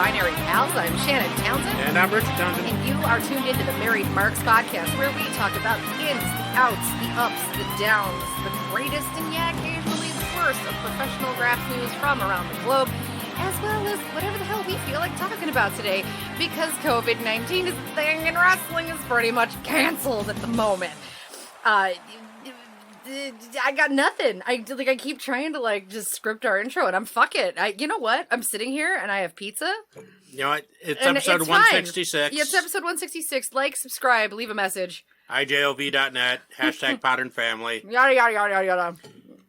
Binary Pals. I'm Shannon Townsend. And I'm Richard Townsend. And you are tuned into the Married Marks podcast, where we talk about the ins, the outs, the ups, the downs, the greatest and occasionally the worst of professional rap news from around the globe, as well as whatever the hell we feel like talking about today, because COVID-19 is a thing and wrestling is pretty much canceled at the moment. I got nothing. I keep trying to just script our intro, and fuck it. You know what? I'm sitting here and I have pizza. You know what? It's episode 166. Yeah, it's episode 166. Like, subscribe, leave a message. IJOV.net, hashtag Podern Family. Yada, yada, yada, yada, yada.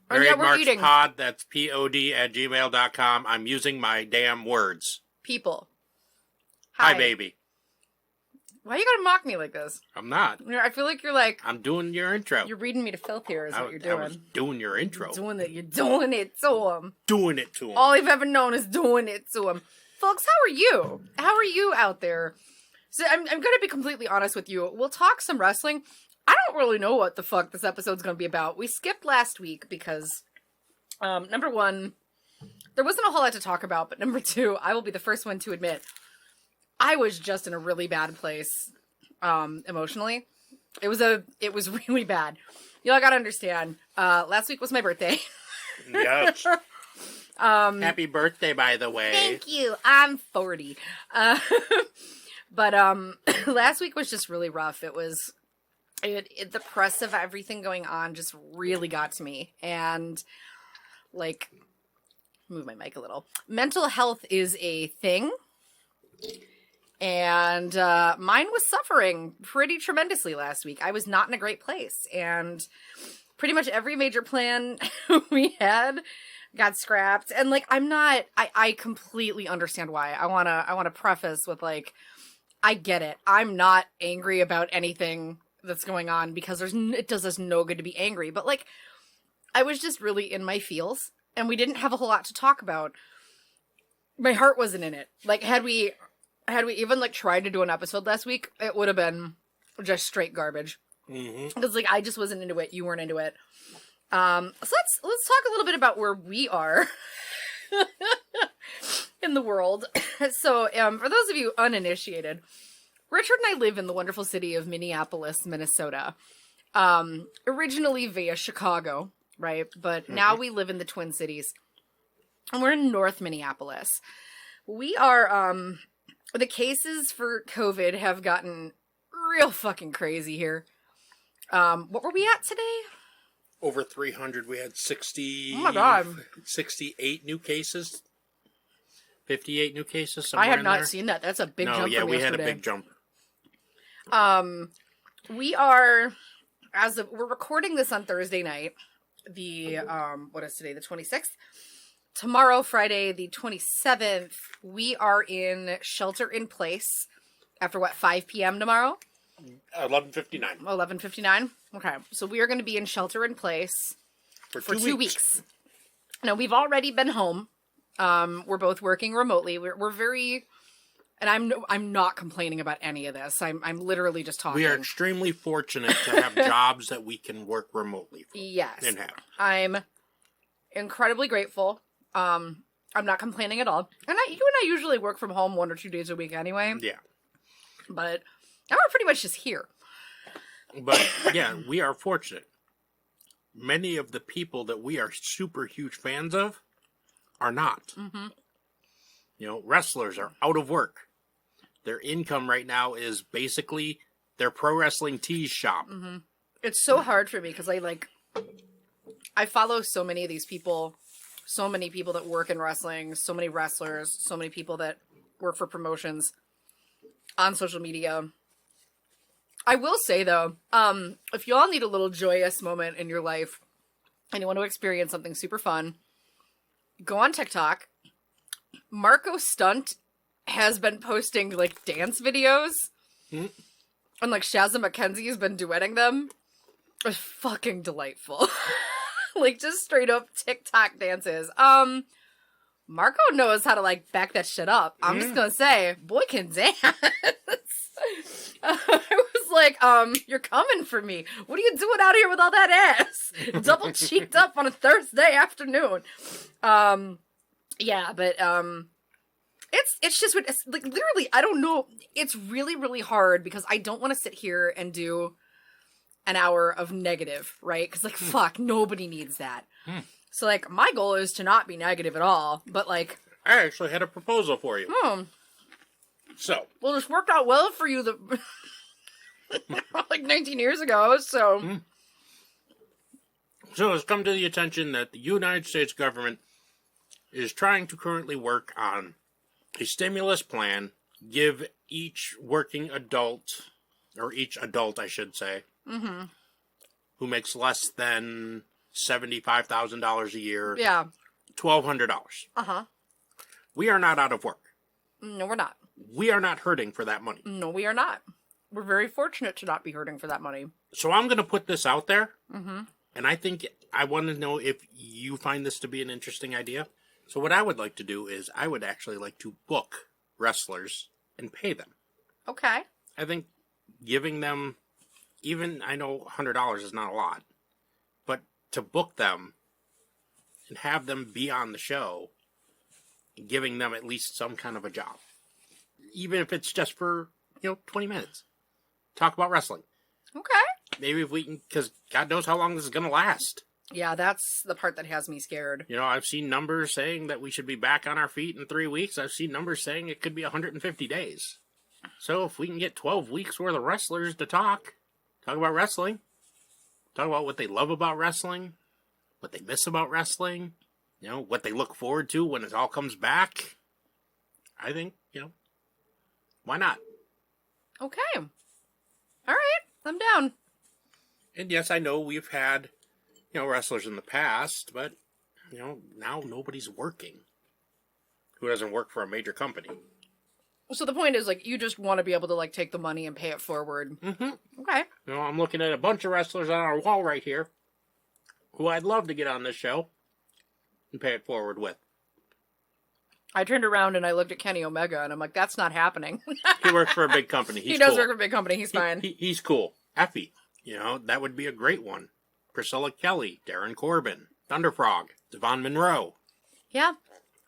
And yeah, we're eating. Pod, that's pod@gmail.com. I'm using my damn words. People. Hi, baby. Why you gotta mock me like this? I'm not. I feel like you're like... I'm doing your intro. You're reading me to filth here is what you're doing. I was doing your intro. You're doing it to him. Doing it to him. All you've ever known is doing it to him. Folks, how are you? How are you out there? So I'm gonna be completely honest with you. We'll talk some wrestling. I don't really know what the fuck this episode's gonna be about. We skipped last week because, number one, there wasn't a whole lot to talk about, but number two, I will be the first one to admit, I was just in a really bad place, emotionally. It was really bad. You know, I gotta understand, last week was my birthday. Yes. Happy birthday, by the way. Thank you. I'm 40. But last week was just really rough. It was, the press of everything going on just really got to me. And, move my mic a little. Mental health is a thing. And mine was suffering pretty tremendously last week. I was not in a great place. And pretty much every major plan we had got scrapped. And I completely understand why. I wanna preface with I get it. I'm not angry about anything that's going on because it does us no good to be angry. But I was just really in my feels and we didn't have a whole lot to talk about. My heart wasn't in it. Had we even tried to do an episode last week, it would have been just straight garbage. Mm-hmm. Because I just wasn't into it. You weren't into it. So let's talk a little bit about where we are in the world. So for those of you uninitiated, Richard and I live in the wonderful city of Minneapolis, Minnesota. Originally via Chicago, right? But now we live in the Twin Cities. And we're in North Minneapolis. We are, the cases for COVID have gotten real fucking crazy here. What were we at today? Over 300. We had 60... Oh my God. 68 new cases. 58 new cases, I have not there. seen that. That's a big jump from we yesterday. had a big jump. We are, we're recording this on Thursday night. What is today? The 26th? Tomorrow, Friday, the 27th, we are in shelter in place after 5 p.m. tomorrow? 11:59. 11:59? Okay. So we are going to be in shelter in place for 2 weeks. Now, we've already been home. We're both working remotely. We're very, and I'm not complaining about any of this. I'm literally just talking. We are extremely fortunate to have jobs that we can work remotely from. Yes. And have. I'm incredibly grateful. I'm not complaining at all. And you and I usually work from home 1 or 2 days a week anyway. Yeah. But now we're pretty much just here. But, yeah, we are fortunate. Many of the people that we are super huge fans of are not. Mm-hmm. You know, wrestlers are out of work. Their income right now is basically their pro wrestling tees shop. Mm-hmm. It's so hard for me because I follow so many of these people, so many people that work in wrestling, so many wrestlers, so many people that work for promotions on social media. I will say, though, if you all need a little joyous moment in your life and you want to experience something super fun, go on TikTok. Marco Stunt has been posting, dance videos. Mm-hmm. And, Shazza McKenzie has been duetting them. It's fucking delightful. Just straight up TikTok dances. Marco knows how to, back that shit up. I'm just gonna say, boy can dance. I was like, you're coming for me. What are you doing out here with all that ass? Double cheeked up on a Thursday afternoon. Yeah, but, It's just it's like literally I don't know. It's really really hard because I don't want to sit here and do an hour of negative, right? Because like fuck, nobody needs that. So like my goal is to not be negative at all, but like I actually had a proposal for you. So, well, this worked out well for you like 19 years ago. So So it's come to the attention that the United States government is trying to currently work on a stimulus plan, give each working adult, or each adult, I should say, who makes less than $75,000 a year, yeah, $1,200. We are not out of work. no, we're not. We are not hurting for that money. No, we are not. We're very fortunate to not be hurting for that money. So I'm going to put this out there, and I want to know if you find this to be an interesting idea. So what I would like to do is I would actually like to book wrestlers and pay them. Okay. I think giving them, even I know $100 is not a lot, but to book them and have them be on the show, giving them at least some kind of a job, even if it's just for 20 minutes, talk about wrestling. Okay. Maybe if we can, because God knows how long this is going to last. Yeah, that's the part that has me scared. I've seen numbers saying that we should be back on our feet in 3 weeks. I've seen numbers saying it could be 150 days. So if we can get 12 weeks worth of wrestlers to talk about wrestling, talk about what they love about wrestling, what they miss about wrestling, what they look forward to when it all comes back, I think, why not? Okay. All right. I'm down. And yes, I know we've had, wrestlers in the past, but, now nobody's working who doesn't work for a major company. So the point is, like, you just want to be able to, like, take the money and pay it forward. Okay. I'm looking at a bunch of wrestlers on our wall right here who I'd love to get on this show and pay it forward with. I turned around and I looked at Kenny Omega and I'm like, that's not happening. He works for a big company. He's he does cool. work for a big company. He's fine. He's cool. Effie. That would be a great one. Priscilla Kelly, Darren Corbin, Thunderfrog, Devon Monroe. Yeah.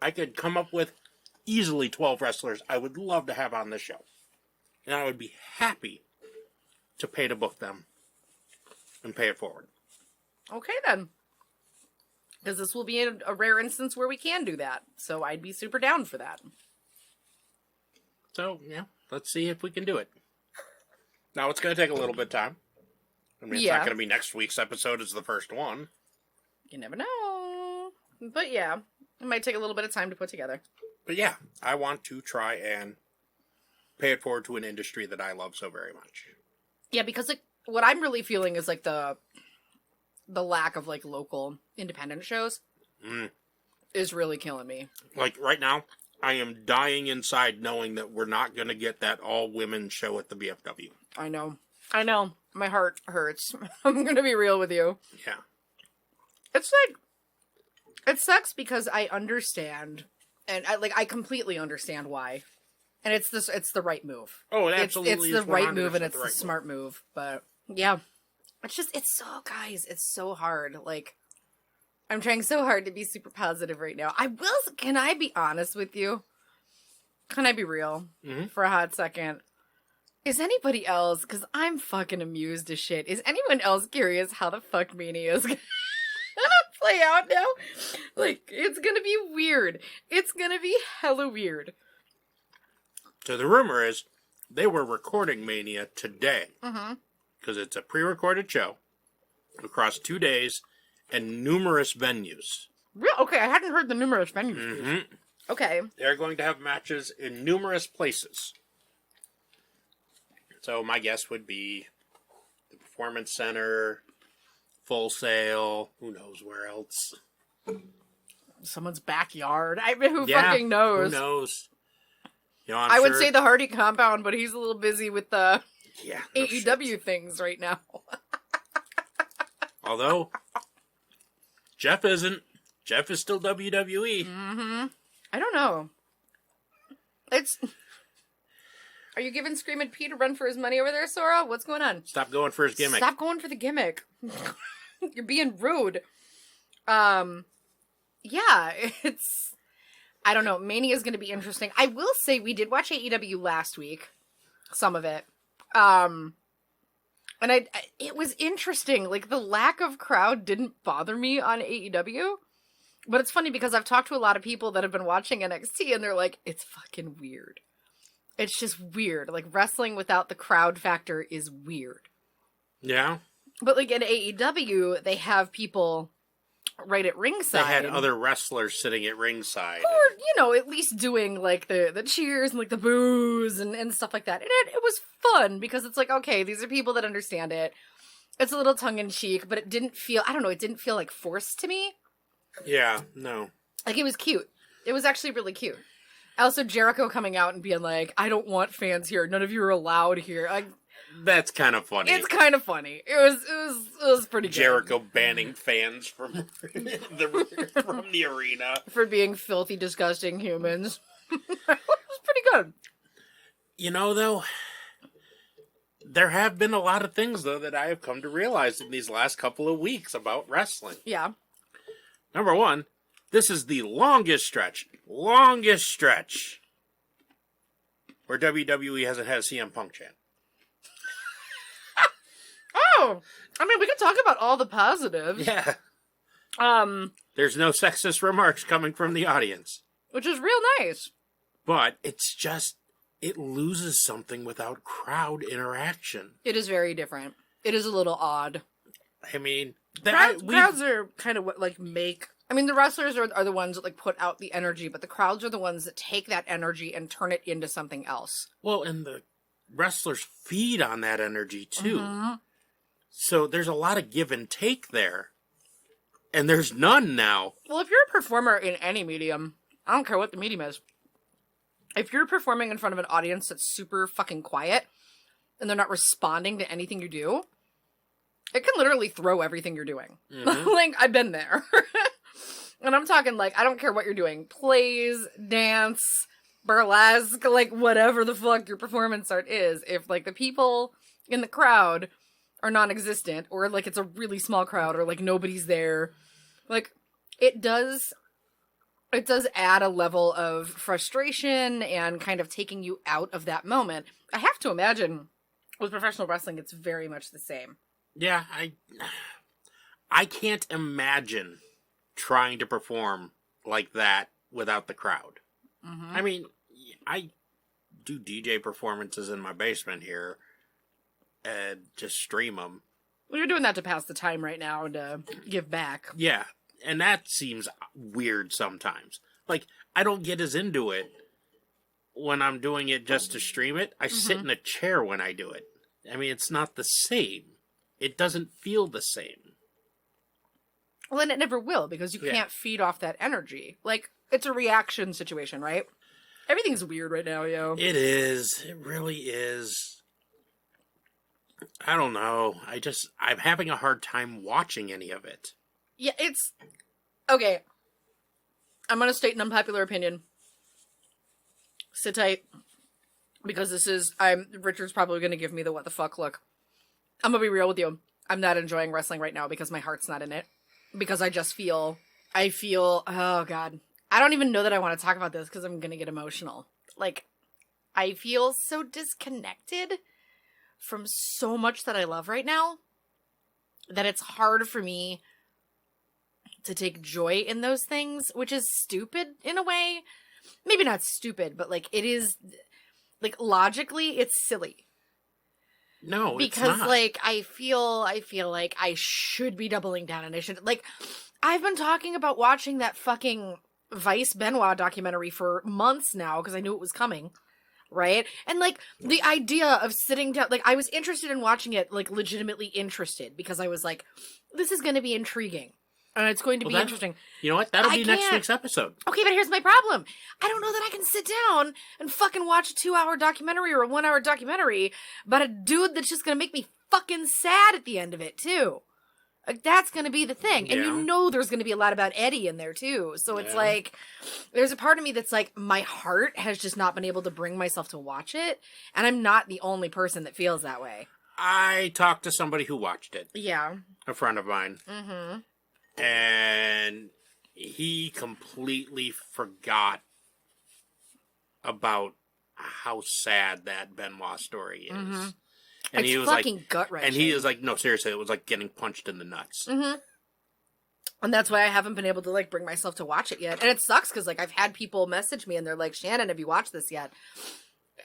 I could come up with easily 12 wrestlers I would love to have on this show. And I would be happy to pay to book them and pay it forward. Okay, then. Because this will be a rare instance where we can do that. So I'd be super down for that. So, let's see if we can do it. Now, it's going to take a little bit of time. I mean, it's not going to be next week's episode as the first one. You never know. But yeah, it might take a little bit of time to put together. But yeah, I want to try and pay it forward to an industry that I love so very much. Yeah, because like what I'm really feeling is like the lack of like local independent shows is really killing me. Like right now, I am dying inside knowing that we're not going to get that all-women show at the BFW. I know. My heart hurts. I'm going to be real with you. Yeah. It's like, it sucks because I understand, and I completely understand why. And it's the right move. Oh, it absolutely it's the right move and it's the right the smart move. But yeah, it's so hard. Like, I'm trying so hard to be super positive right now. Can I be honest with you? Can I be real for a hot second? Is anybody else, because I'm fucking amused as shit, is anyone else curious how the fuck Mania is gonna play out now? Like, it's gonna be weird. It's gonna be hella weird. So the rumor is they were recording Mania today. Because it's a pre-recorded show across 2 days and numerous venues. Real? Okay, I hadn't heard the numerous venues. Okay. They're going to have matches in numerous places. So my guess would be the Performance Center, Full Sail, who knows where else. Someone's backyard. I mean, who fucking knows? Who knows? I would say the Hardy compound, but he's a little busy with the AEW things right now. Although, Jeff isn't. Jeff is still WWE. I don't know. Are you giving Screaming Pete a run for his money over there, Sora? What's going on? Stop going for his gimmick. Stop going for the gimmick. You're being rude. Yeah, I don't know. Mania is going to be interesting. I will say we did watch AEW last week. Some of it. And it was interesting. Like, the lack of crowd didn't bother me on AEW. But it's funny because I've talked to a lot of people that have been watching NXT and they're like, it's fucking weird. It's just weird. Like, wrestling without the crowd factor is weird. Yeah. But, like, in AEW, they have people right at ringside. They had other wrestlers sitting at ringside. Or, you know, at least doing, like, the cheers and, like, the boos and stuff like that. And it was fun because it's like, okay, these are people that understand it. It's a little tongue-in-cheek, but it didn't feel, I don't know, it didn't feel, like, forced to me. Yeah, no. Like, it was cute. It was actually really cute. Also, Jericho coming out and being like, I don't want fans here. None of you are allowed here. Like, that's kind of funny. it's kind of funny. It was pretty good. Jericho banning fans from the arena. For being filthy, disgusting humans. It was pretty good. You know, though, there have been a lot of things, though, that I have come to realize in these last couple of weeks about wrestling. Yeah. Number one, this is the longest stretch where WWE hasn't had a CM Punk chant. Oh, I mean, we could talk about all the positives. Yeah. There's no sexist remarks coming from the audience. Which is real nice. But it's just, it loses something without crowd interaction. It is very different. It is a little odd. I mean, crowds are kind of what, like, make... I mean, the wrestlers are the ones that, like, put out the energy, but the crowds are the ones that take that energy and turn it into something else. Well, and the wrestlers feed on that energy, too. Mm-hmm. So there's a lot of give and take there. And there's none now. Well, if you're a performer in any medium, I don't care what the medium is, if you're performing in front of an audience that's super fucking quiet, and they're not responding to anything you do, it can literally throw everything you're doing. Mm-hmm. Like, I've been there. And I'm talking, like, I don't care what you're doing. Plays, dance, burlesque, like, whatever the fuck your performance art is. If, like, the people in the crowd are non-existent, or, like, it's a really small crowd, or, like, nobody's there, like, it does add a level of frustration and kind of taking you out of that moment. I have to imagine with professional wrestling, it's very much the same. Yeah, I can't imagine trying to perform like that without the crowd. Mm-hmm. I mean, I do DJ performances in my basement here and just stream them. Well, you're doing that to pass the time right now and to give back. Yeah, and that seems weird sometimes. Like, I don't get as into it when I'm doing it just to stream it. I sit in a chair when I do it. I mean, it's not the same. It doesn't feel the same. Well, and it never will, because you can't feed off that energy. Like, it's a reaction situation, right? Everything's weird right now, yo. It is. It really is. I don't know. I'm having a hard time watching any of it. Yeah, it's... Okay. I'm going to state an unpopular opinion. Sit tight. Because Richard's probably going to give me the what the fuck look. I'm going to be real with you. I'm not enjoying wrestling right now because my heart's not in it. Because I feel, oh God. I don't even know that I want to talk about this because I'm going to get emotional. Like, I feel so disconnected from so much that I love right now that it's hard for me to take joy in those things, which is stupid in a way. Maybe not stupid, but, like, it is, like, logically, it's silly. No, because it's not. Like, I feel like I should be doubling down, and I should, like, I've been talking about watching that fucking Vice Benoit documentary for months now because I knew it was coming, right? And, like, the idea of sitting down, like, I was interested in watching it, like, legitimately interested, because I was like, this is going to be intriguing. And it's going to be interesting. You know what? That'll be next week's episode. Okay, but here's my problem. I don't know that I can sit down and fucking watch a 2-hour documentary or a 1-hour documentary about a dude that's just going to make me fucking sad at the end of it, too. Like, that's going to be the thing. And you know there's going to be a lot about Eddie in there, too. So it's like, there's a part of me that's like, my heart has just not been able to bring myself to watch it. And I'm not the only person that feels that way. I talked to somebody who watched it. Yeah. A friend of mine. Mm-hmm. And he completely forgot about how sad that Benoit story is. Mm-hmm. And it's he was fucking like, gut-wrenching. and he was like, no, seriously, it was like getting punched in the nuts. Mm-hmm. And that's why I haven't been able to, like, bring myself to watch it yet. And it sucks because, like, I've had people message me and they're like, Shannon, have you watched this yet?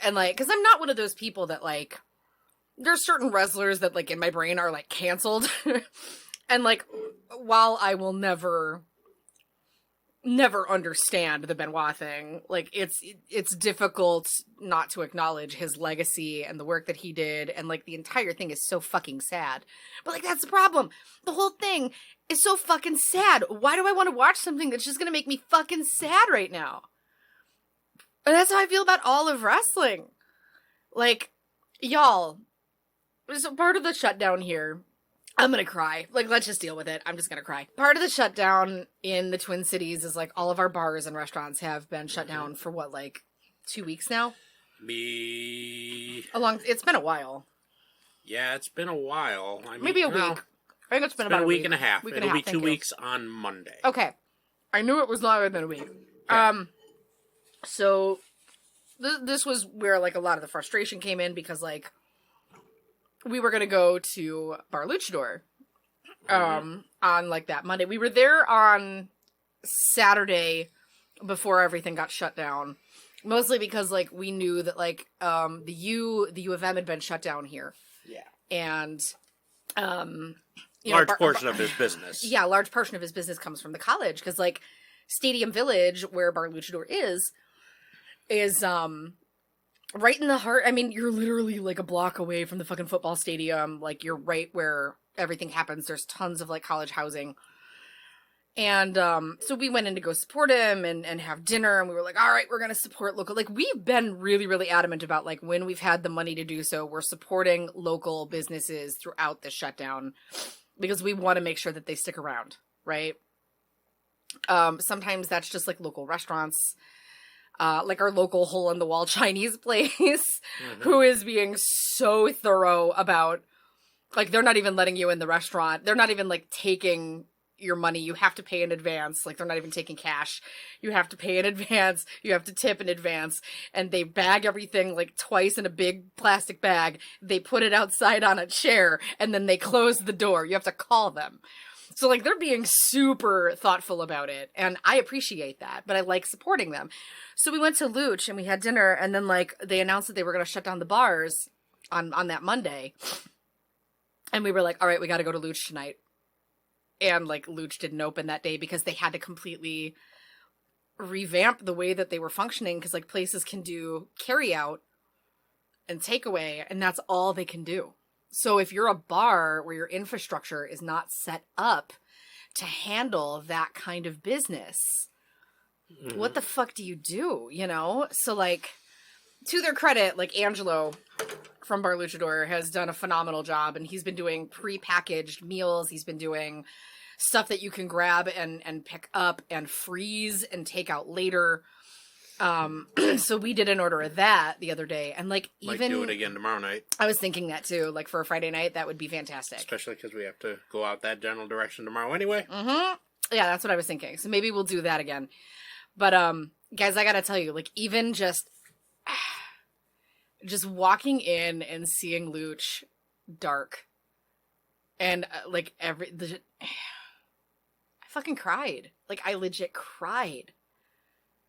And, like, because I'm not one of those people that, like, there's certain wrestlers that, like, in my brain are, like, canceled. And, like, while I will never understand the Benoit thing, like, it's difficult not to acknowledge his legacy and the work that he did, and, like, the entire thing is so fucking sad. But, like, that's the problem. The whole thing is so fucking sad. Why do I want to watch something that's just gonna make me fucking sad right now? And that's how I feel about all of wrestling. Like, y'all, so part of the shutdown here, I'm gonna cry. Like, let's just deal with it. I'm just gonna cry. Part of the shutdown in the Twin Cities is, like, all of our bars and restaurants have been shut down for what, like, 2 weeks now? It's been a while. Yeah, it's been a while. I mean, maybe a week. I think it's been about a week and a half. It'll be 2 weeks weeks on Monday. Okay. I knew it was longer than a week. Okay. So this was where, like, a lot of the frustration came in because, like, we were gonna go to Bar Luchador on, like, that Monday. We were there on Saturday before everything got shut down. Mostly because, like, we knew that, like, the U of M had been shut down here. Yeah. And, large portion of his business. Yeah, a large portion of his business comes from the college. Because, like, Stadium Village, where Bar Luchador is right in the heart. I mean, you're literally, like, a block away from the fucking football stadium. Like, you're right where everything happens. There's tons of, like, college housing. And so we went in to go support him and have dinner, and we were like, all right, we're going to support local. Like, we've been really, really adamant about, like, when we've had the money to do so, we're supporting local businesses throughout the shutdown because we want to make sure that they stick around, right? Sometimes that's just, like, local restaurants. Like our local hole-in-the-wall Chinese place, who is being so thorough about, like, they're not even letting you in the restaurant. They're not even, like, taking your money. You have to pay in advance. Like, they're not even taking cash. You have to pay in advance. You have to tip in advance. And they bag everything, like, twice in a big plastic bag. They put it outside on a chair, and then they close the door. You have to call them. So, like, they're being super thoughtful about it, and I appreciate that, but I like supporting them. So we went to Luch, and we had dinner, and then, like, they announced that they were going to shut down the bars on that Monday. And we were like, all right, we got to go to Luch tonight. And, like, Luch didn't open that day because they had to completely revamp the way that they were functioning, because, like, places can do carry-out and takeaway, and that's all they can do. So if you're a bar where your infrastructure is not set up to handle that kind of business, what the fuck do you do, you know? So, like, to their credit, like, Angelo from Bar Luchador has done a phenomenal job, and he's been doing pre-packaged meals. He's been doing stuff that you can grab and pick up and freeze and take out later. So we did an order of that the other day, and, like, even might do it again tomorrow night. I was thinking that too, like, for a Friday night, that would be fantastic. Especially because we have to go out that general direction tomorrow anyway. Yeah, that's what I was thinking. So maybe we'll do that again. But, guys, I gotta tell you, like, even just walking in and seeing Luch dark and, like, I fucking cried. Like, I legit cried.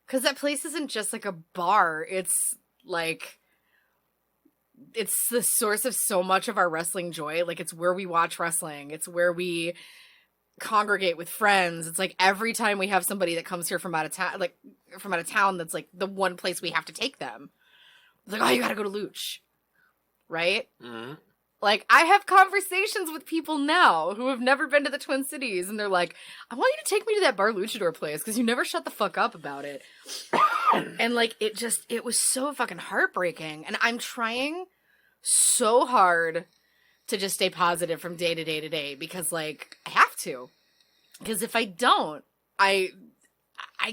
Because that place isn't just, like, a bar. It's, like, it's the source of so much of our wrestling joy. Like, it's where we watch wrestling. It's where we congregate with friends. It's, like, every time we have somebody that comes here from out of town, that's, like, the one place we have to take them. It's like, oh, you gotta go to Luch. Right? Mm-hmm. Like, I have conversations with people now who have never been to the Twin Cities, and they're like, I want you to take me to that Bar Luchador place, because you never shut the fuck up about it. And, like, it was so fucking heartbreaking. And I'm trying so hard to just stay positive from day to day to day, because, like, I have to. Because if I don't, I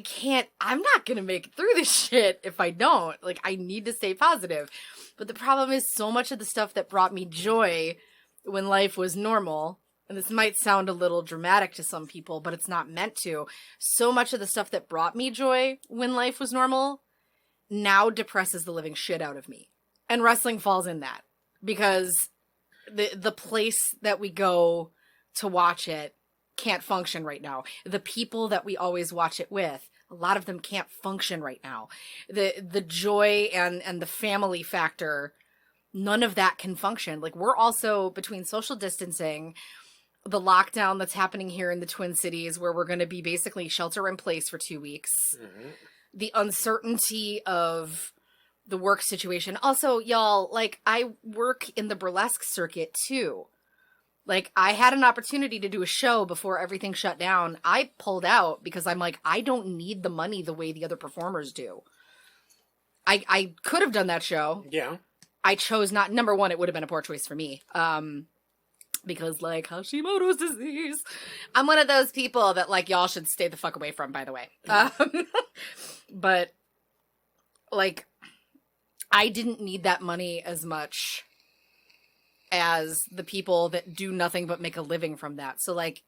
can't, I'm not gonna make it through this shit if I don't. Like, I need to stay positive. But the problem is, so much of the stuff that brought me joy when life was normal, and this might sound a little dramatic to some people, but it's not meant to. So much of the stuff that brought me joy when life was normal now depresses the living shit out of me. And wrestling falls in that because the place that we go to watch it can't function right now. The people that we always watch it with, a lot of them can't function right now. The joy and the family factor, none of that can function. Like, we're also between social distancing, the lockdown that's happening here in the Twin Cities, where we're going to be basically shelter in place for 2 weeks. Mm-hmm. The uncertainty of the work situation. Also, y'all, like, I work in the burlesque circuit too. Like, I had an opportunity to do a show before everything shut down. I pulled out because I'm like, I don't need the money the way the other performers do. I could have done that show. Yeah. I chose not. Number one, it would have been a poor choice for me. Because, like, Hashimoto's disease. I'm one of those people that, like, y'all should stay the fuck away from, by the way. But, like, I didn't need that money as much as the people that do nothing but make a living from that. So, like,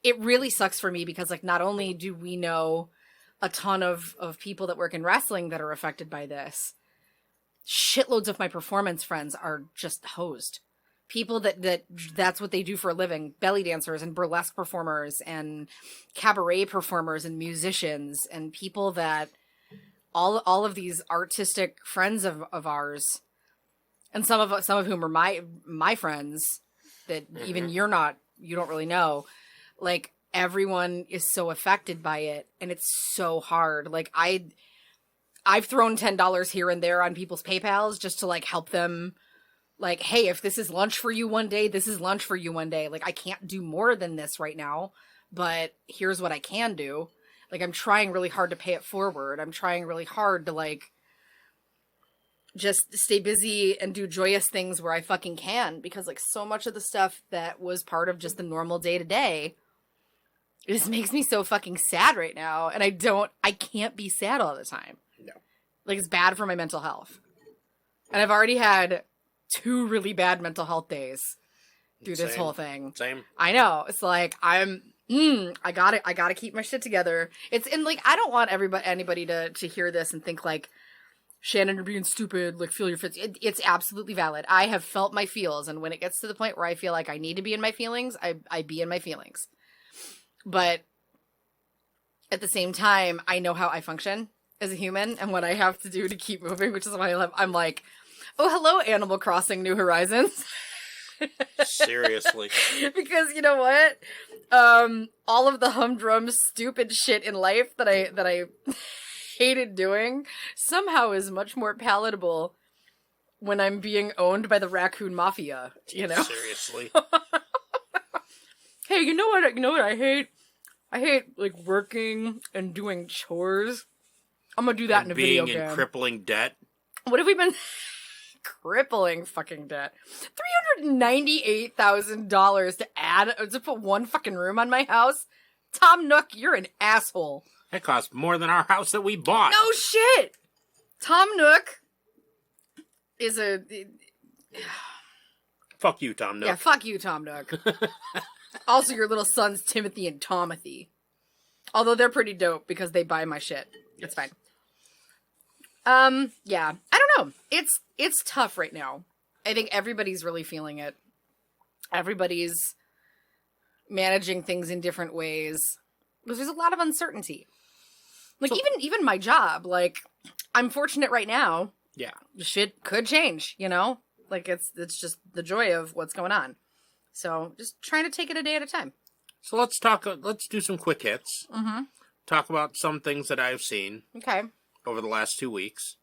it really sucks for me because, like, not only do we know a ton of people that work in wrestling that are affected by this, shitloads of my performance friends are just hosed. People that's what they do for a living. Belly dancers and burlesque performers and cabaret performers and musicians and people that all of these artistic friends of ours, and some of whom are my friends that even you don't really know. Like, everyone is so affected by it, and it's so hard. Like, I've thrown $10 here and there on people's PayPals just to, like, help them. Like, hey, if this is lunch for you one day, this is lunch for you one day. Like, I can't do more than this right now, but here's what I can do. Like, I'm trying really hard to pay it forward. I'm trying really hard to, like, just stay busy and do joyous things where I fucking can. Because, like, so much of the stuff that was part of just the normal day-to-day, it just makes me so fucking sad right now. And I can't be sad all the time. No. Like, it's bad for my mental health. And I've already had 2 really bad mental health days through this whole thing. Same. I know. It's like, I gotta keep my shit together. And like, I don't want anybody to hear this and think like, Shannon, you're being stupid, like, feel your feelings. It's absolutely valid. I have felt my feels, and when it gets to the point where I feel like I need to be in my feelings, I be in my feelings. But at the same time, I know how I function as a human and what I have to do to keep moving, which is why I'm like, oh, hello, Animal Crossing New Horizons. Seriously. Because you know what? All of the humdrum, stupid shit in life that I hated doing somehow is much more palatable when I'm being owned by the raccoon mafia, you know? Seriously. Hey, you know what I hate? I hate, like, working and doing chores. I'm gonna do that in a video game. Being in crippling debt. What have we been... crippling fucking debt. $398,000 to put one fucking room on my house? Tom Nook, you're an asshole. That cost more than our house that we bought. No shit! Tom Nook is a... Fuck you, Tom Nook. Yeah, fuck you, Tom Nook. Also, your little sons, Timothy and Tomothy. Although they're pretty dope because they buy my shit. It's fine. Yeah. I don't know. It's tough right now. I think everybody's really feeling it. Everybody's managing things in different ways. Because there's a lot of uncertainty. Like, even my job, like, I'm fortunate right now. Yeah. Shit could change, you know? Like, it's just the joy of what's going on. So, just trying to take it a day at a time. So let's do some quick hits. Mm-hmm. Talk about some things that I've seen. Okay. Over the last 2 weeks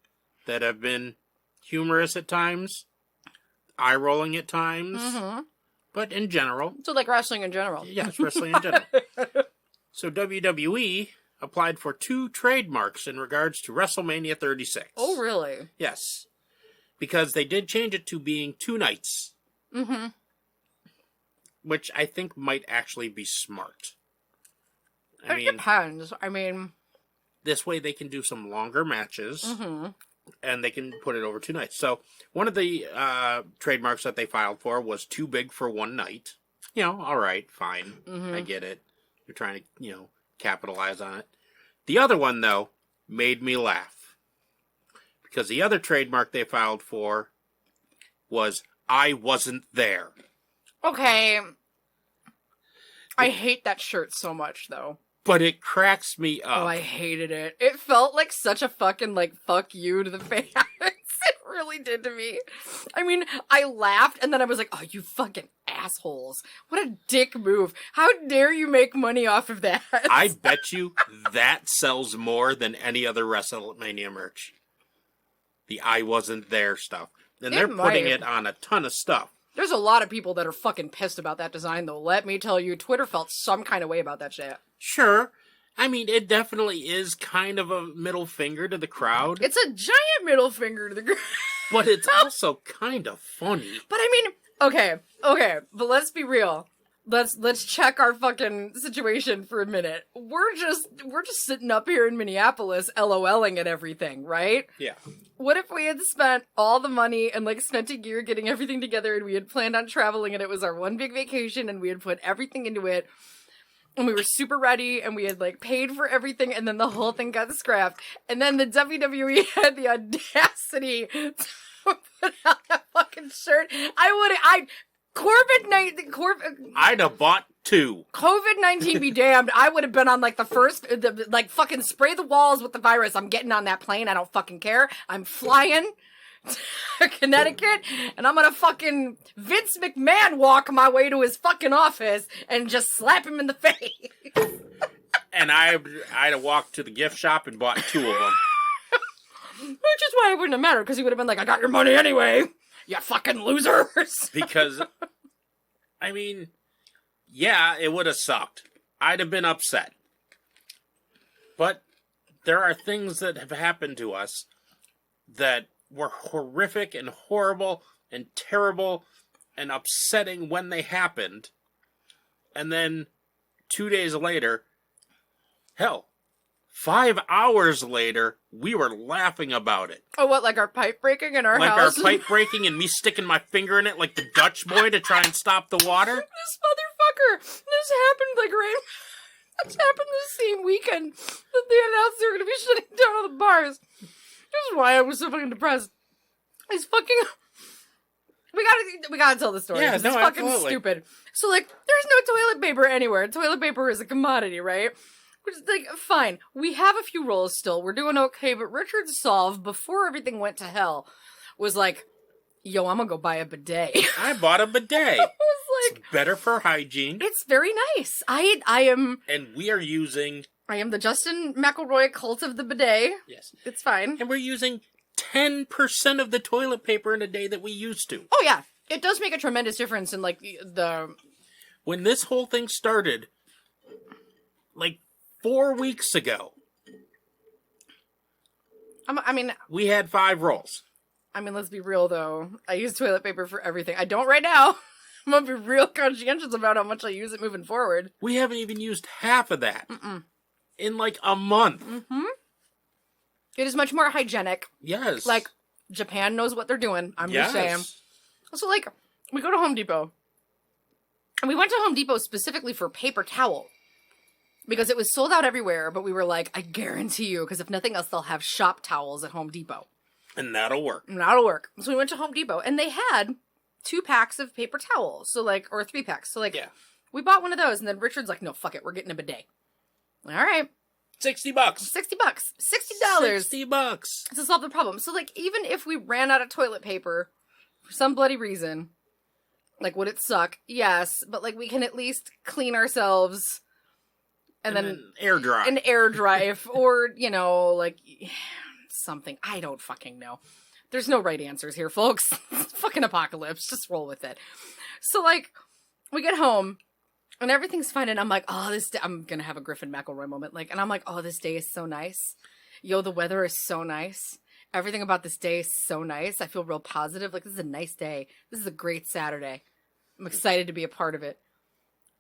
that have been humorous at times, eye-rolling at times, but in general. So, like, wrestling in general. Yes, wrestling in general. So WWE applied for 2 trademarks in regards to WrestleMania 36. Oh, really? Yes. Because they did change it to being 2 nights. Mm-hmm. Which I think might actually be smart. It depends. I mean... This way they can do some longer matches. Mm-hmm. And they can put it over 2 nights. So, one of the trademarks that they filed for was too big for one night. You know, alright, fine. Mm-hmm. I get it. You're trying to, capitalize on it. The other one, though, made me laugh. Because the other trademark they filed for was I wasn't there. Okay. I hate that shirt so much, though. But it cracks me up. Oh, I hated it. It felt like such a fucking, like, fuck you to the fans. It really did to me. I mean, I laughed, and then I was like, oh, you fucking assholes. What a dick move. How dare you make money off of that? I bet you that sells more than any other WrestleMania merch. The I wasn't there stuff. And they're putting it on a ton of stuff. There's a lot of people that are fucking pissed about that design, though. Let me tell you, Twitter felt some kind of way about that shit. Sure. I mean, it definitely is kind of a middle finger to the crowd. It's a giant middle finger to the crowd. But it's also kind of funny. But I mean, okay, but let's be real. Let's check our fucking situation for a minute. We're just sitting up here in Minneapolis LOLing at everything, right? Yeah. What if we had spent all the money and like spent a year getting everything together and we had planned on traveling and it was our one big vacation and we had put everything into it and we were super ready and we had like paid for everything and then the whole thing got scrapped and then the WWE had the audacity to put out that fucking shirt. I'd have bought 2. COVID-19 be damned. I would have been on like the first, like fucking spray the walls with the virus. I'm getting on that plane. I don't fucking care. I'm flying to Connecticut and I'm gonna fucking Vince McMahon walk my way to his fucking office and just slap him in the face. And I'd have walked to the gift shop and bought 2 of them. Which is why it wouldn't have mattered because he would have been like, I got your money anyway. You fucking losers. Because, I mean, yeah, it would have sucked. I'd have been upset. But there are things that have happened to us that were horrific and horrible and terrible and upsetting when they happened. And then 2 days later, hell, 5 hours later, we were laughing about it. Oh, what, like our pipe breaking in our like house? Like our pipe breaking and me sticking my finger in it like the Dutch boy to try and stop the water? This motherfucker! This happened like right... This happened the same weekend that they announced they were going to be shutting down all the bars. This is why I was so fucking depressed. He's fucking... We gotta tell the story. Yeah, no, it's fucking absolutely. stupid. So, like, there's no toilet paper anywhere. Toilet paper is a commodity, right? Which is, like, fine. We have a few rolls still. We're doing okay. But Richard Solve, before everything went to hell, was like, yo, I'm gonna go buy a bidet. I bought a bidet. I was like... It's better for hygiene. It's very nice. I am... And we are using... I am the Justin McElroy cult of the bidet. Yes. It's fine. And we're using 10% of the toilet paper in a day that we used to. Oh, yeah. It does make a tremendous difference in, like, the... When this whole thing started, like, 4 weeks ago, I mean... we had 5 rolls. I mean, let's be real, though. I use toilet paper for everything. I don't right now. I'm gonna be real conscientious about how much I use it moving forward. We haven't even used half of that. In, like, a month. Mm-hmm. It is much more hygienic. Yes. Like, Japan knows what they're doing. I'm just saying. So, like, we go to Home Depot. And we went to Home Depot specifically for paper towel. Because it was sold out everywhere, but we were like, I guarantee you, because if nothing else, they'll have shop towels at Home Depot. And that'll work. And that'll work. So we went to Home Depot, and they had 2 packs of paper towels. So, like, or 3 packs. So, like, Yeah. we bought one of those, and then Richard's like, no, fuck it, we're getting a bidet. All right. $60. $60. $60. $60. To solve the problem. So, like, even if we ran out of toilet paper for some bloody reason, like, would it suck? Yes. But, like, we can at least clean ourselves and then air dry. an air dry or, you know, like, something. I don't fucking know. There's no right answers here, folks. It's fucking apocalypse. Just roll with it. So, like, we get home and everything's fine. And I'm like, oh, this day, I'm going to have a Griffin McElroy moment. Like, and I'm like, oh, this day is so nice. Yo, the weather is so nice. Everything about this day is so nice. I feel real positive. Like, this is a nice day. This is a great Saturday. I'm excited to be a part of it.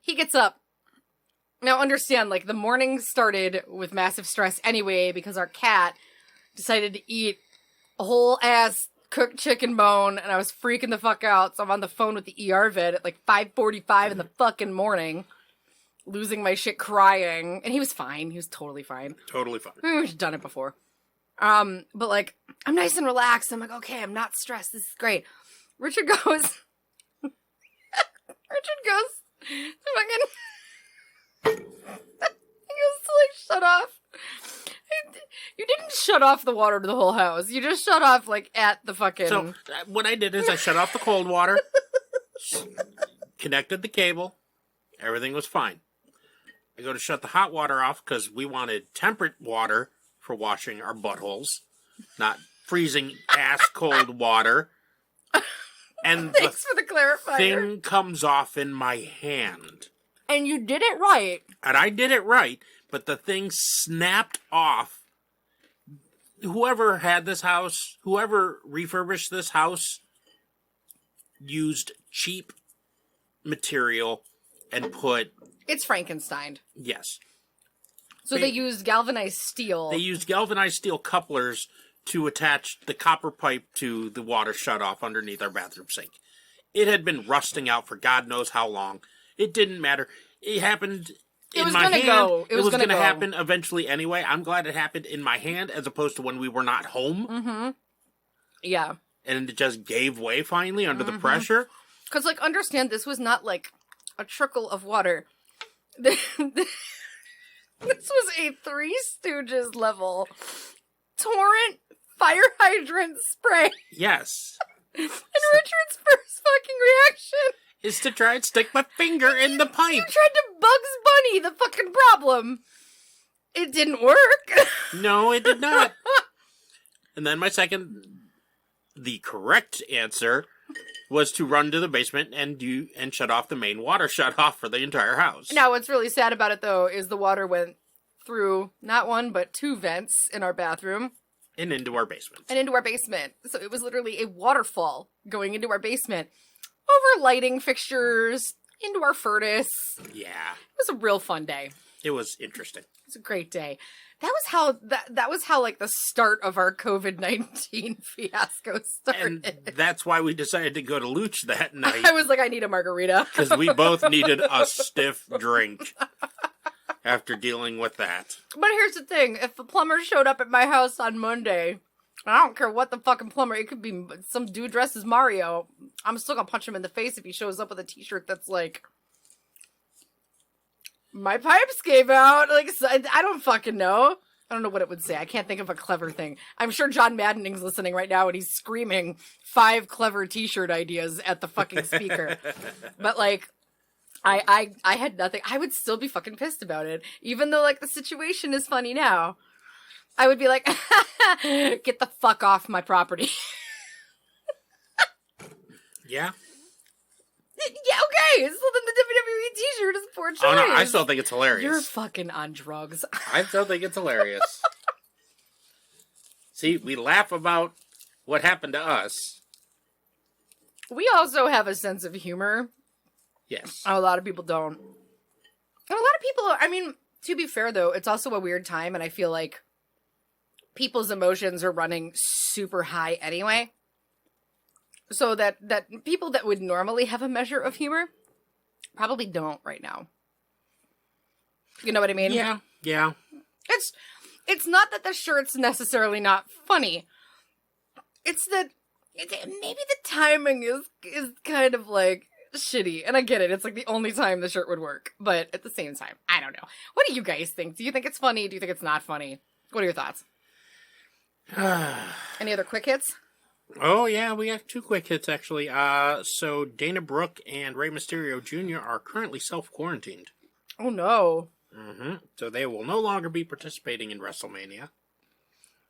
He gets up. Now, understand, like, the morning started with massive stress anyway because our cat decided to eat a whole ass cooked chicken bone, and I was freaking the fuck out. So I'm on the phone with the ER vet at like 5:45 in the fucking morning, losing my shit crying. And he was fine. He was totally fine. Totally fine. We've done it before. But like, I'm nice and relaxed. I'm like, okay, I'm not stressed. This is great. Richard goes, to fucking, he goes to like shut off. You didn't shut off the water to the whole house. You just shut off like at the fucking. So what I did is I shut off the cold water, connected the cable, everything was fine. I go to shut the hot water off because we wanted temperate water for washing our buttholes, not freezing ass cold water. And Thanks for the clarifier. thing comes off in my hand. And you did it right. And I did it right, but the thing snapped off. Whoever had this house, whoever refurbished this house, used cheap material and put... It's Frankenstein. Yes. So they used galvanized steel. They used galvanized steel couplers to attach the copper pipe to the water shutoff underneath our bathroom sink. It had been rusting out for God knows how long. It didn't matter. It happened in my hand. It was going to happen eventually anyway. I'm glad it happened in my hand as opposed to when we were not home. Mm-hmm. Yeah. And it just gave way finally under the pressure. Because, like, understand, this was not, like, a trickle of water. This was a Three Stooges level torrent fire hydrant spray. Yes. And Richard's first fucking reaction is to try and stick my finger in the pipe. You tried to Bugs Bunny the fucking problem. It didn't work. No, it did not. And then the correct answer was to run to the basement and shut off the main water shutoff for the entire house. Now, what's really sad about it, though, is the water went through not one, but two vents in our bathroom. And into our basement. So it was literally a waterfall going into our basement. Over lighting fixtures, into our furnace. Yeah. It was a real fun day. It was interesting. It was a great day. That was how like the start of our COVID-19 fiasco started. And that's why we decided to go to Luch that night. I was like, I need a margarita. Because we both needed a stiff drink after dealing with that. But here's the thing. If the plumber showed up at my house on Monday, I don't care what the fucking plumber, it could be some dude dressed as Mario. I'm still gonna punch him in the face if he shows up with a t-shirt that's like, my pipes gave out. Like, I don't fucking know. I don't know what it would say. I can't think of a clever thing. I'm sure John Maddening's listening right now and he's screaming 5 clever t-shirt ideas at the fucking speaker. But like, I had nothing. I would still be fucking pissed about it. Even though like the situation is funny now. I would be like, get the fuck off my property. Yeah. Yeah, okay. So then the WWE t-shirt is poor choice. Oh no, I still think it's hilarious. You're fucking on drugs. I still think it's hilarious. See, we laugh about what happened to us. We also have a sense of humor. Yes. A lot of people don't. And a lot of people, I mean, to be fair though, it's also a weird time and I feel like people's emotions are running super high anyway. So that people that would normally have a measure of humor probably don't right now. You know what I mean? Yeah. Yeah. It's not that the shirt's necessarily not funny. It's that maybe the timing is kind of like shitty. And I get it. It's like the only time the shirt would work. But at the same time, I don't know. What do you guys think? Do you think it's funny? Do you think it's not funny? What are your thoughts? Any other quick hits? Oh, yeah, we got 2 quick hits, actually. So Dana Brooke and Rey Mysterio Jr. are currently self-quarantined. Oh, no. Mm-hmm. So they will no longer be participating in WrestleMania.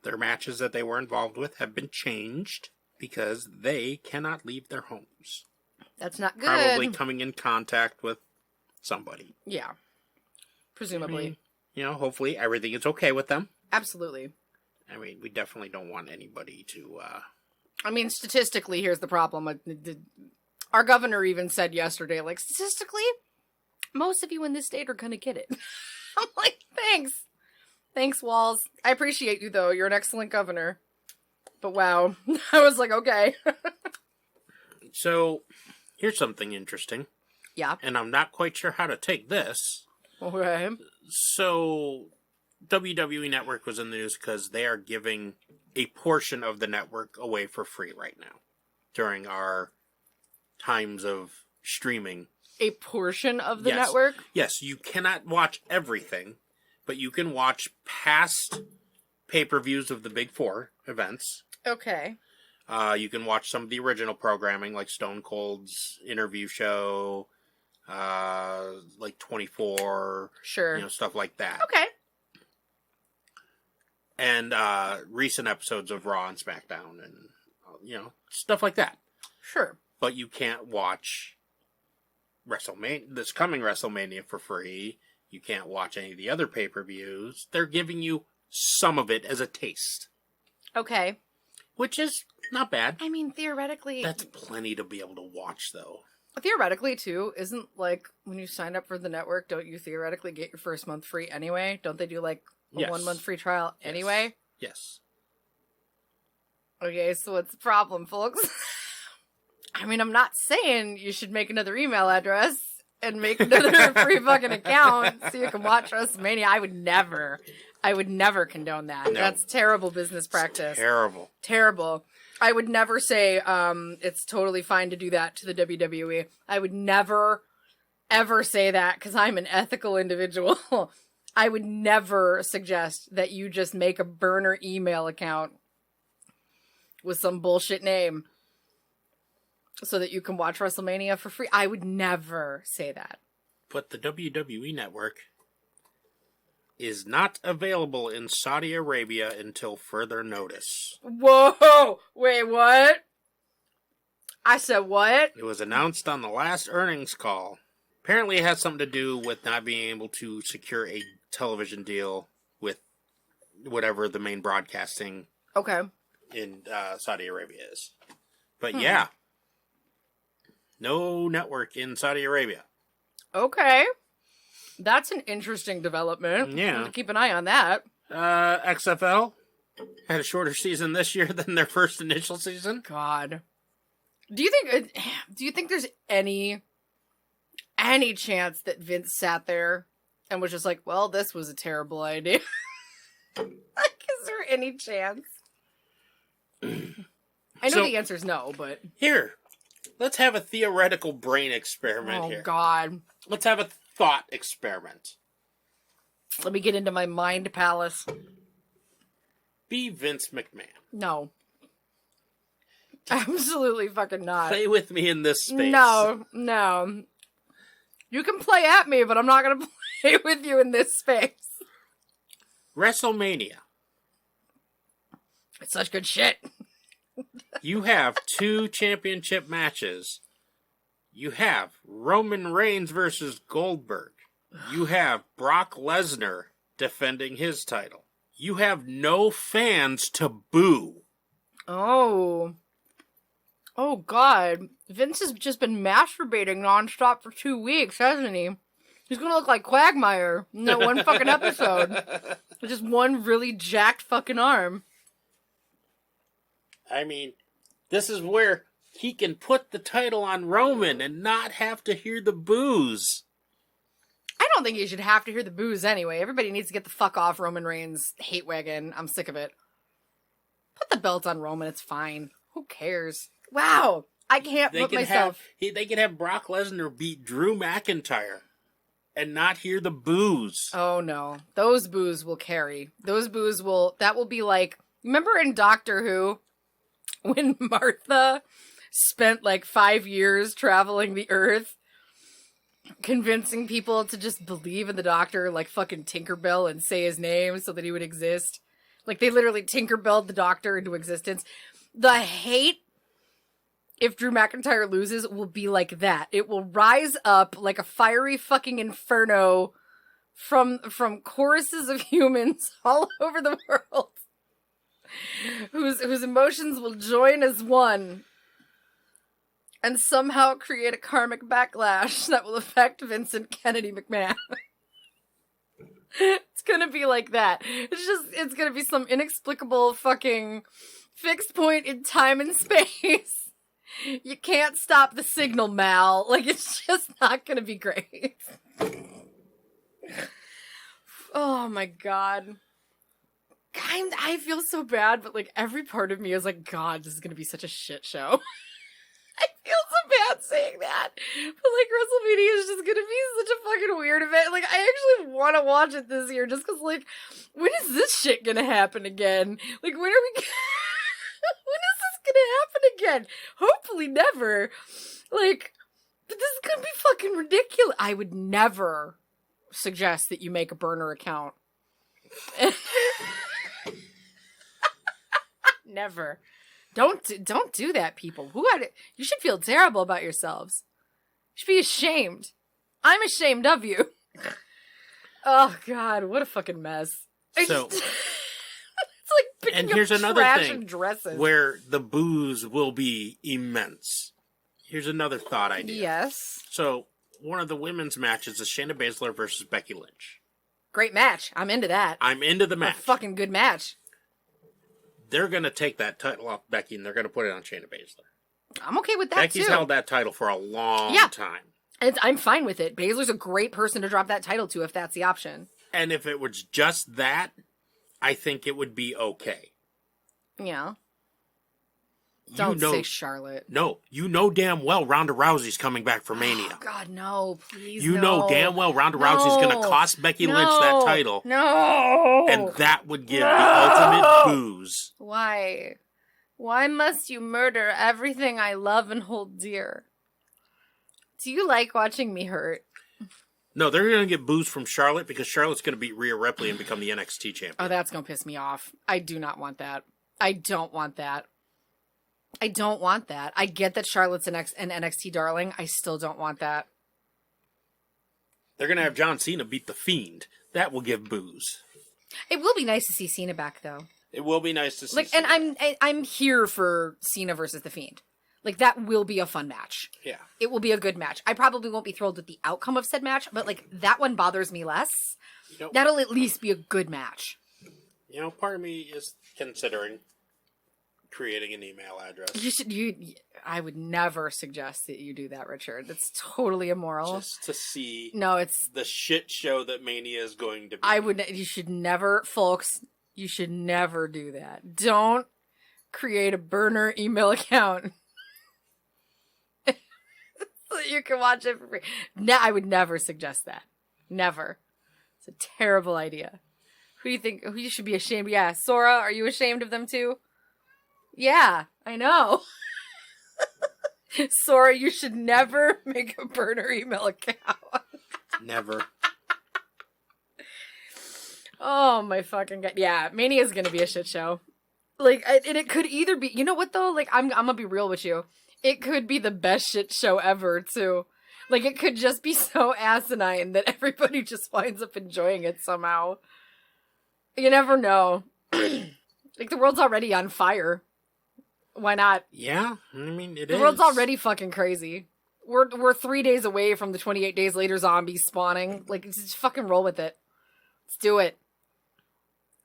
Their matches that they were involved with have been changed because they cannot leave their homes. That's not good. Probably coming in contact with somebody. Yeah. Presumably. I mean, hopefully everything is okay with them. Absolutely. I mean, we definitely don't want anybody to, I mean, statistically, here's the problem. Our governor even said yesterday, like, statistically, most of you in this state are gonna get it. I'm like, thanks. Thanks, Walls. I appreciate you, though. You're an excellent governor. But wow. I was like, okay. So, here's something interesting. Yeah. And I'm not quite sure how to take this. Okay. So, WWE Network was in the news because they are giving a portion of the network away for free right now during our times of streaming. A portion of the Yes. network? Yes, you cannot watch everything, but you can watch past pay-per-views of the Big Four events. Okay. You can watch some of the original programming, like Stone Cold's interview show, like 24, Sure. stuff like that. Okay. And recent episodes of Raw and SmackDown and, stuff like that. Sure. But you can't watch this coming WrestleMania for free. You can't watch any of the other pay-per-views. They're giving you some of it as a taste. Okay. Which is not bad. I mean, theoretically... That's plenty to be able to watch, though. Theoretically, too, isn't, like, when you sign up for the network, don't you theoretically get your first month free anyway? Don't they do, like, a Yes. 1 month free trial anyway? Yes. Okay, so what's the problem, folks? I mean, I'm not saying you should make another email address and make another free fucking account so you can watch WrestleMania. I would never condone that. No. That's terrible business practice. Terrible. Terrible. I would never say it's totally fine to do that to the WWE. I would never, ever say that because I'm an ethical individual. I would never suggest that you just make a burner email account with some bullshit name so that you can watch WrestleMania for free. I would never say that. But the WWE Network is not available in Saudi Arabia until further notice. Whoa! Wait, what? I said what? It was announced on the last earnings call. Apparently it has something to do with not being able to secure a television deal with whatever the main broadcasting Okay. in Saudi Arabia is. But yeah. No network in Saudi Arabia. Okay. That's an interesting development. Yeah. We'll have to keep an eye on that. XFL had a shorter season this year than their first initial season. God. Do you think there's any chance that Vince sat there and was just like, well, this was a terrible idea? Like, is there any chance? I know the answer is no, but... Here, let's have a theoretical brain experiment here. Oh, God. Let's have a thought experiment. Let me get into my mind palace. Be Vince McMahon. No. Absolutely fucking not. Play with me in this space. No. You can play at me, but I'm not going to play with you in this space. WrestleMania. It's such good shit. You have 2 championship matches. You have Roman Reigns versus Goldberg. You have Brock Lesnar defending his title. You have no fans to boo. Oh, God. Vince has just been masturbating nonstop for 2 weeks, hasn't he? He's gonna look like Quagmire in that one fucking episode. With just one really jacked fucking arm. I mean, this is where he can put the title on Roman and not have to hear the boos. I don't think you should have to hear the boos anyway. Everybody needs to get the fuck off Roman Reigns' hate wagon. I'm sick of it. Put the belt on Roman, it's fine. Who cares? Wow, I can't put myself... They could have Brock Lesnar beat Drew McIntyre and not hear the boos. Oh no, those boos will carry. Those boos will... That will be like... Remember in Doctor Who? When Martha spent like 5 years traveling the earth, convincing people to just believe in the Doctor, like fucking Tinkerbell, and say his name so that he would exist. Like, they literally Tinkerbelled the Doctor into existence. The hate, if Drew McIntyre loses, will be like that. It will rise up like a fiery fucking inferno from choruses of humans all over the world. Whose emotions will join as one and somehow create a karmic backlash that will affect Vincent Kennedy McMahon. It's gonna be like that. It's gonna be some inexplicable fucking fixed point in time and space. You can't stop the signal, Mal. Like, it's just not gonna be great. Oh my god. I feel so bad, but like every part of me is like, God, this is gonna be such a shit show. I feel so bad saying that. But like WrestleMania is just gonna be such a fucking weird event. Like I actually wanna watch it this year just cause like, when is this shit gonna happen again? Like when are we when is this gonna happen again? Hopefully never. Like, but this is gonna be fucking ridiculous. I would never suggest that you make a burner account. Never. Don't do that, people. You should feel terrible about yourselves. You should be ashamed. I'm ashamed of you. Oh God, what a fucking mess. So, it's like picking and up here's another trash thing and dresses. where the booze will be immense. Here's another thought idea. Yes. So, one of the women's matches is Shayna Baszler versus Becky Lynch. Great match. I'm into that. I'm into the match. A fucking good match. They're going to take that title off Becky and they're going to put it on Shayna Baszler. I'm okay with that Becky's too. held that title for a long time. I'm fine with it. Baszler's a great person to drop that title to if that's the option. And if it was just that, I think it would be okay. Yeah. Don't say Charlotte. No, you know damn well Ronda Rousey's coming back for Mania. Oh, God, no, please. You no. know damn well Ronda Rousey's going to cost Becky Lynch that title. No. And that would give the ultimate booze. Why? Why must you murder everything I love and hold dear? Do you like watching me hurt? No, they're going to get booze from Charlotte because Charlotte's going to beat Rhea Ripley and become the NXT champion. Oh, that's going to piss me off. I do not want that. I don't want that. I don't want that. I get that Charlotte's an NXT darling. I still don't want that. They're going to have John Cena beat The Fiend. That will give booze. It will be nice to see Cena back, though. It will be nice to see like, Cena. And I'm here for Cena versus The Fiend. Like, that will be a fun match. Yeah. It will be a good match. I probably won't be thrilled with the outcome of said match, but, like, that one bothers me less. That'll at least be a good match. You know, part of me is considering creating an email address. I would never suggest that you do that, Richard. That's totally immoral. Just to see it's the shit show that Mania is going to be. You should never, folks, you should never do that. Don't create a burner email account so that you can watch it for free. No, I would never suggest that. Never. It's a terrible idea. Who do you think, who you should be ashamed of? Yeah, Sora, are you ashamed of them too? Yeah, I know. Sora, you should never make a burner email account. Never. Oh my fucking god. Yeah, Mania's gonna be a shit show. Like, and it could either be, you know what though? Like, I'm gonna be real with you. It could be the best shit show ever too. Like, it could just be so asinine that everybody just winds up enjoying it somehow. You never know. Like, the world's already on fire. Why not? Yeah, I mean, it is. The world's already fucking crazy. We're 3 days away from the 28 days later zombies spawning. Like, just fucking roll with it. Let's do it.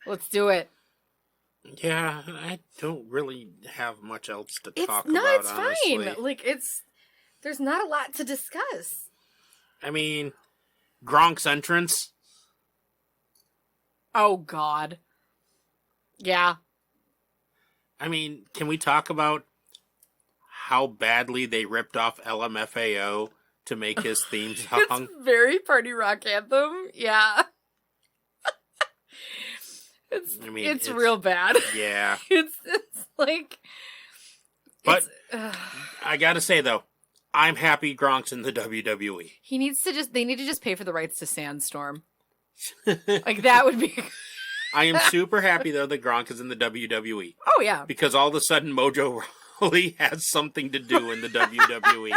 Let's do it. Yeah, I don't really have much else to talk about. No, it's honestly. fine. Like, there's not a lot to discuss. I mean, Gronk's entrance. Oh, God. Yeah. I mean, can we talk about how badly they ripped off LMFAO to make his theme song? It's very party rock anthem. Yeah. It's real bad. Yeah. It's like... But I gotta say, though, I'm happy Gronk's in the WWE. They need to just pay for the rights to Sandstorm. Like, that would be... I am super happy, though, that Gronk is in the WWE. Oh, yeah. Because all of a sudden, Mojo Rawley has something to do in the WWE.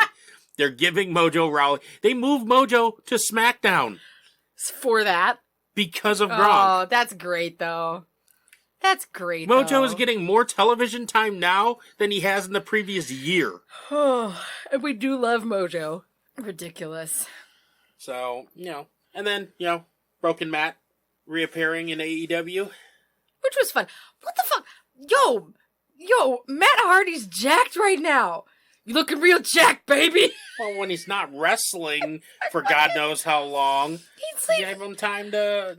They're giving Mojo Rawley... They moved Mojo to SmackDown. For that? Because of Gronk. Oh, that's great, though. That's great, Mojo is getting more television time now than he has in the previous year. Oh, and we do love Mojo. Ridiculous. So, and then, Broken Matt reappearing in AEW. Which was fun. What the fuck? Yo, Matt Hardy's jacked right now. You looking real jacked, baby. Well, when he's not wrestling for God knows how long, He's like, give him time to,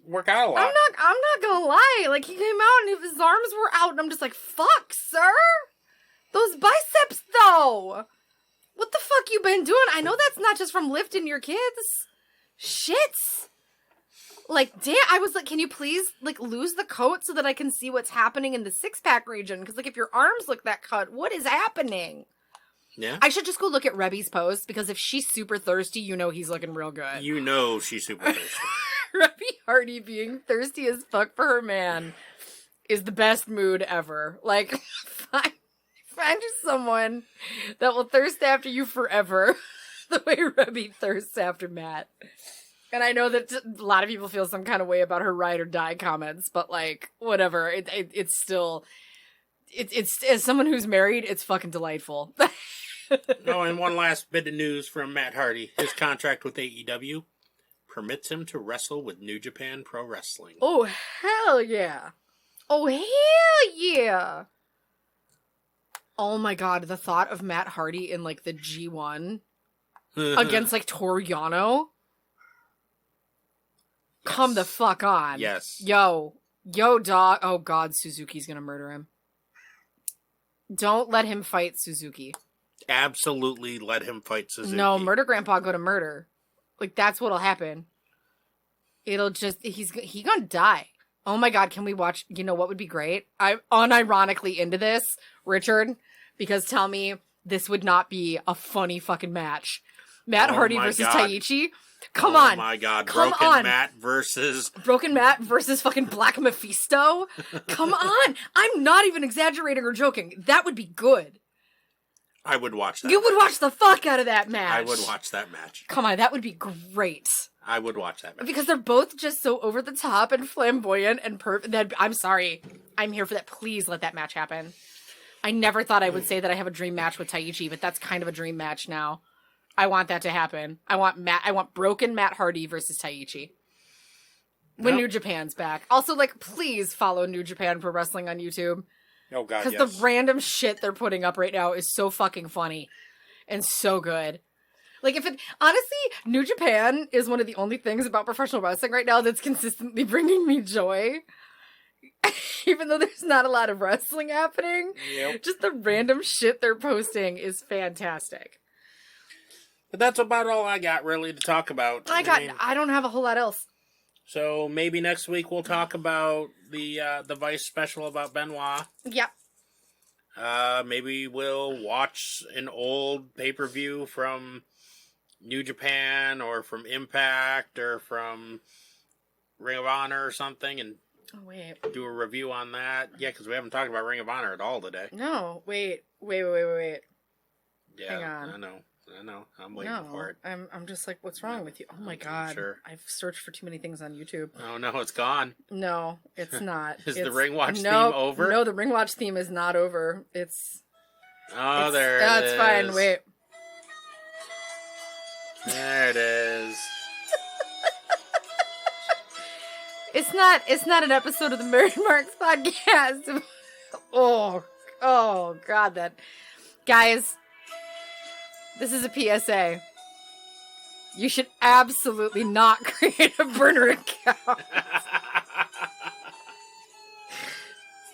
work out a lot. I'm not gonna lie. Like, he came out and his arms were out, and I'm just like, fuck, sir. Those biceps, though. What the fuck you been doing? I know that's not just from lifting your kids. Shit. Like, damn, I was like, can you please, like, lose the coat so that I can see what's happening in the six-pack region? Because, like, if your arms look that cut, what is happening? Yeah. I should just go look at Rebby's post, because if she's super thirsty, you know he's looking real good. You know she's super thirsty. Rebby Hardy being thirsty as fuck for her man is the best mood ever. Like, find you someone that will thirst after you forever the way Rebby thirsts after Matt. And I know that a lot of people feel some kind of way about her ride or die comments, but like, whatever. It's still, it's as someone who's married, it's fucking delightful. Oh, and one last bit of news from Matt Hardy. His contract with AEW permits him to wrestle with New Japan Pro Wrestling. Oh, hell yeah. Oh, hell yeah. Oh my god, the thought of Matt Hardy in like the G1 against like Toru Yano. Yes. Come the fuck on. Yes. Yo, dog. Oh god, Suzuki's gonna murder him. Don't let him fight Suzuki. Absolutely let him fight Suzuki. No, murder grandpa go to murder. Like, that's what'll happen. It'll just, he gonna die. Oh my god, can we watch, you know what would be great? I'm unironically into this, Richard, because tell me this would not be a funny fucking match. Matt Hardy versus God. Taichi? Come on. Oh my god, Come Broken on. Matt versus... Broken Matt versus fucking Black Mephisto? Come on. I'm not even exaggerating or joking. That would be good. I would watch that. You would watch the fuck out of that match. I would watch that match. Come on, that would be great. I would watch that match. Because they're both just so over the top and flamboyant and perfect. I'm sorry. I'm here for that. Please let that match happen. I never thought I would say that I have a dream match with Taichi, but that's kind of a dream match now. I want that to happen. I want broken Matt Hardy versus Taichi. When New Japan's back. Also, like, please follow New Japan Pro Wrestling on YouTube. Oh god, Because yes. the random shit they're putting up right now is so fucking funny. And so good. Like, honestly, New Japan is one of the only things about professional wrestling right now that's consistently bringing me joy. Even though there's not a lot of wrestling happening. Yep. Just the random shit they're posting is fantastic. But that's about all I got really to talk about. I don't have a whole lot else. So maybe next week we'll talk about the Vice special about Benoit. Yep. Maybe we'll watch an old pay-per-view from New Japan or from Impact or from Ring of Honor or something and Oh, wait. do a review on that. Yeah, because we haven't talked about Ring of Honor at all today. No, wait. Yeah, Hang on. I know. I'm waiting for it. I'm just like, what's wrong with you? Oh my god. Sure. I've searched for too many things on YouTube. Oh no, it's gone. No, it's not. Is the It's- Ring Watch theme Nope, over? No, the Ring Watch theme is not over. It's There it is. it's fine. Wait. There it is. It's not an episode of the Married Marks podcast. oh god, that guys. This is a PSA. You should absolutely not create a burner account.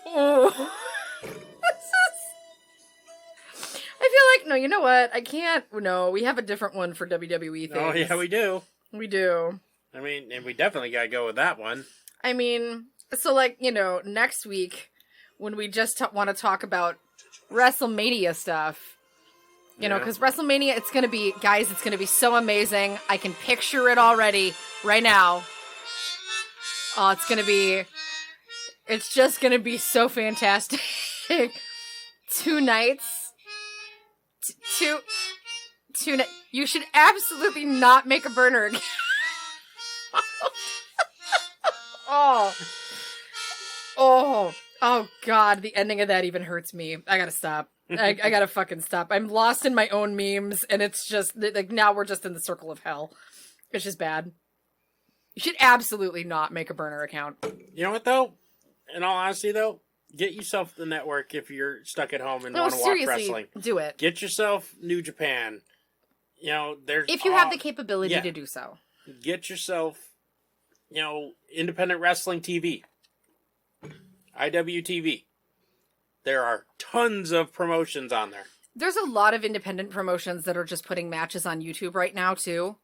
Oh. I feel like, no, you know what? I can't. No, we have a different one for WWE things. Oh yeah, we do. We do. I mean, and we definitely gotta go with that one. I mean, so like, next week, when we just want to talk about WrestleMania stuff, because WrestleMania, it's going to be, guys, it's going to be so amazing. I can picture it already right now. Oh, it's just going to be so fantastic. 2 nights. Two you should absolutely not make a burner again. Oh god, the ending of that even hurts me. I gotta stop. I gotta fucking stop. I'm lost in my own memes, and it's just, like, now we're just in the circle of hell. It's just bad. You should absolutely not make a burner account. You know what, though? In all honesty, though, Get yourself the network if you're stuck at home and No, want to watch seriously, wrestling. do it. Get yourself New Japan. You know, there's If you have the capability to do so. Get yourself, independent wrestling TV. IWTV. There are tons of promotions on there. There's a lot of independent promotions that are just putting matches on YouTube right now, too.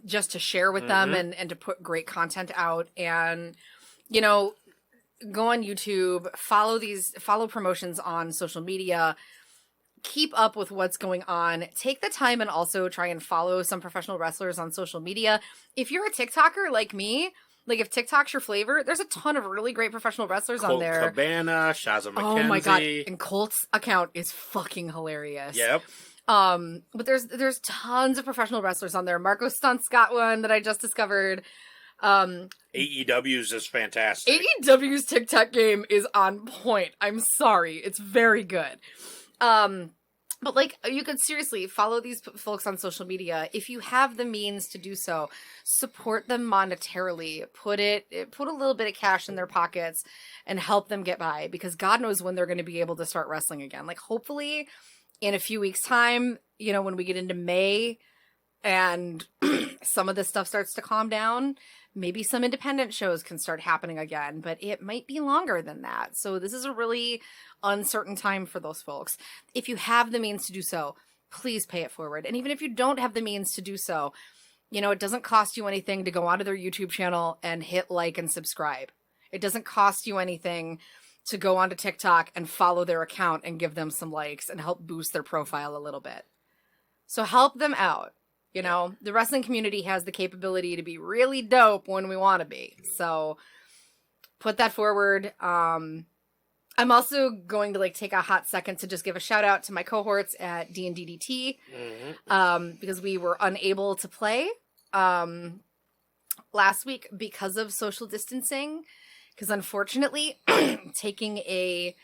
Just to share with them and to put great content out. And, go on YouTube, follow promotions on social media, keep up with what's going on. Take the time and also try and follow some professional wrestlers on social media. If you're a TikToker like me, like if TikTok's your flavor, there's a ton of really great professional wrestlers on there. Colt Cabana, Shaza McKenzie. Oh my god! And Colt's account is fucking hilarious. Yep. But there's tons of professional wrestlers on there. Marco Stunt's got one that I just discovered. AEW's is fantastic. AEW's TikTok game is on point. I'm sorry, it's very good. But like, you could seriously follow these folks on social media. If you have the means to do so, support them monetarily. Put a little bit of cash in their pockets and help them get by, because God knows when they're going to be able to start wrestling again. Like, hopefully in a few weeks' time, when we get into May and some of this stuff starts to calm down, maybe some independent shows can start happening again, but it might be longer than that. So this is a really uncertain time for those folks. If you have the means to do so, please pay it forward. And even if you don't have the means to do so, it doesn't cost you anything to go onto their YouTube channel and hit like and subscribe. It doesn't cost you anything to go onto TikTok and follow their account and give them some likes and help boost their profile a little bit. So help them out. The wrestling community has the capability to be really dope when we want to be. So put that forward. I'm also going to take a hot second to just give a shout out to my cohorts at D&DDT, because we were unable to play last week because of social distancing. Because unfortunately, taking a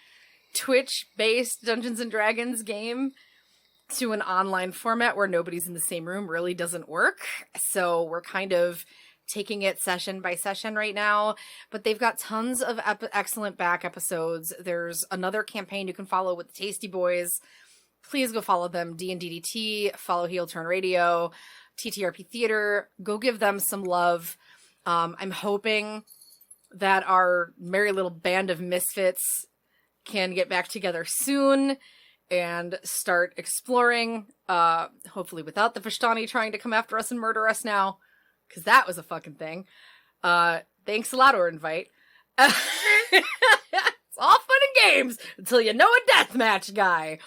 Twitch-based Dungeons & Dragons game to an online format where nobody's in the same room really doesn't work. So we're kind of taking it session by session right now. But they've got tons of excellent back episodes. There's another campaign you can follow with the Tasty Boys. Please go follow them. D&DDT, follow Heel Turn Radio, TTRP Theater. Go give them some love. I'm hoping that our merry little band of misfits can get back together soon and start exploring, hopefully without the Vistani trying to come after us and murder us now, because that was a fucking thing. Thanks a lot, or invite. It's all fun and games until you know a deathmatch guy.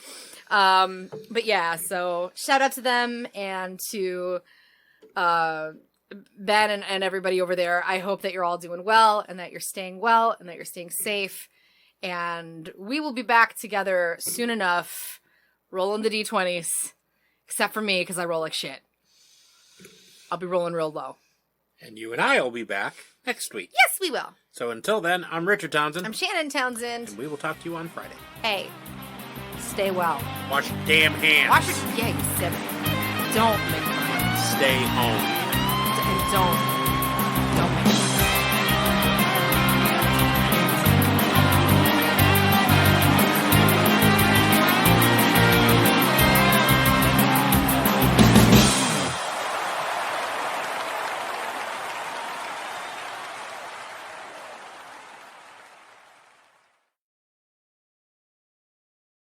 But yeah, so shout out to them and to Ben and everybody over there. I hope that you're all doing well and that you're staying well and that you're staying safe. And we will be back together soon enough, rolling the D20s, except for me, because I roll like shit. I'll be rolling real low. And you and I will be back next week. Yes, we will. So until then, I'm Richard Townsend. I'm Shannon Townsend. And we will talk to you on Friday. Hey, stay well. Wash your damn hands. Wash your... Yeah, you said it. Don't make fun. Stay home. And don't make fun.